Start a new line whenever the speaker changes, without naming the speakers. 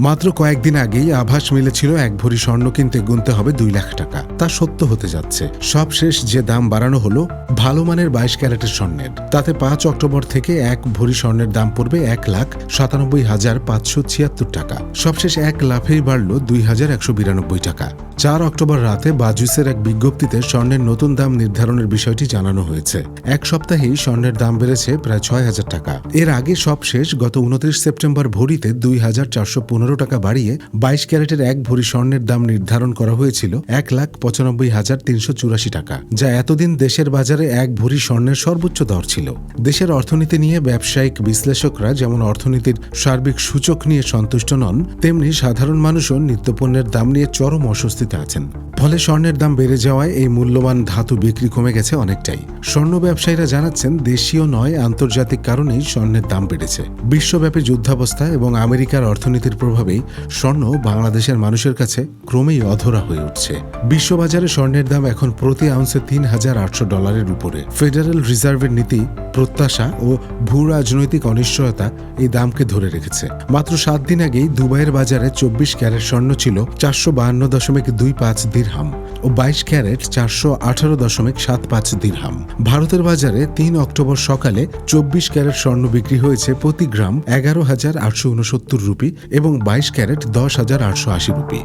মাত্র কয়েকদিন আগেই আভাস মিলেছিল এক ভরি স্বর্ণ কিনতে গুনতে হবে 2 লাখ টাকা। তা সত্য হতে যাচ্ছে। সবশেষ যে দাম বাড়ানো হলো ভালো মানের 22 ক্যারেটের স্বর্ণের। তাতে 5 অক্টোবর থেকে এক ভরি স্বর্ণের দাম পড়বে 1,97,576 টাকা। সবশেষ এক লাফেই বাড়ল 2,192 টাকা। 4 অক্টোবর রাতে বাজুসের এক বিজ্ঞপ্তিতে স্বর্ণের নতুন দাম নির্ধারণের বিষয়টি জানানো হয়েছে। এক সপ্তাহেই স্বর্ণের দাম বেড়েছে প্রায় 6,000 টাকা। এর আগে সবশেষ গত 29 সেপ্টেম্বর ভরিতে 2,415 টাকা বাড়িয়ে 22 ক্যারেটের এক ভরি স্বর্ণের দাম নির্ধারণ করা হয়েছিল 1,95,384 টাকা, যা এতদিন দেশের বাজারে এক ভরি স্বর্ণের সর্বোচ্চ দর ছিল। দেশের অর্থনীতি নিয়ে ব্যবসায়িক বিশ্লেষকরা যেমন অর্থনীতির সার্বিক সূচক নিয়ে সন্তুষ্ট নন, তেমনি সাধারণ মানুষও নিত্যপণ্যের দাম নিয়ে চরম অস্বস্তিতে আছেন। ফলে স্বর্ণের দাম বেড়ে যাওয়ায় এই মূল্যবান ধাতু বিক্রি কমে গেছে অনেকটাই। স্বর্ণ ব্যবসায়ীরা জানাচ্ছেন, দেশীয় নয় আন্তর্জাতিক কারণেই স্বর্ণের দাম বেড়েছে। বিশ্বব্যাপী যুদ্ধাবস্থা এবং আমেরিকার অর্থনীতির প্রভাবেই স্বর্ণ বাংলাদেশের মানুষের কাছে ক্রমেই অধরা হয়ে উঠছে। বিশ্ববাজারে স্বর্ণের দাম এখন প্রতি আউন্সে $3,800 উপরে। ফেডারেল রিজার্ভের নীতি, প্রত্যাশা ও ভূ রাজনৈতিক অনিশ্চয়তা এই দামকে ধরে রেখেছে। মাত্র 7 দিন আগেই দুবাইয়ের বাজারে 24 ক্যারেট স্বর্ণ ছিল 452.25 দিরহাম ও 22 ক্যারেট 418.75 দিরহাম। ভারতের বাজারে 3 অক্টোবর সকালে 24 ক্যারেট স্বর্ণ বিক্রি হয়েছে প্রতি গ্রাম 11,869 রুপি এবং 22 ক্যারেট 10,880 রুপি।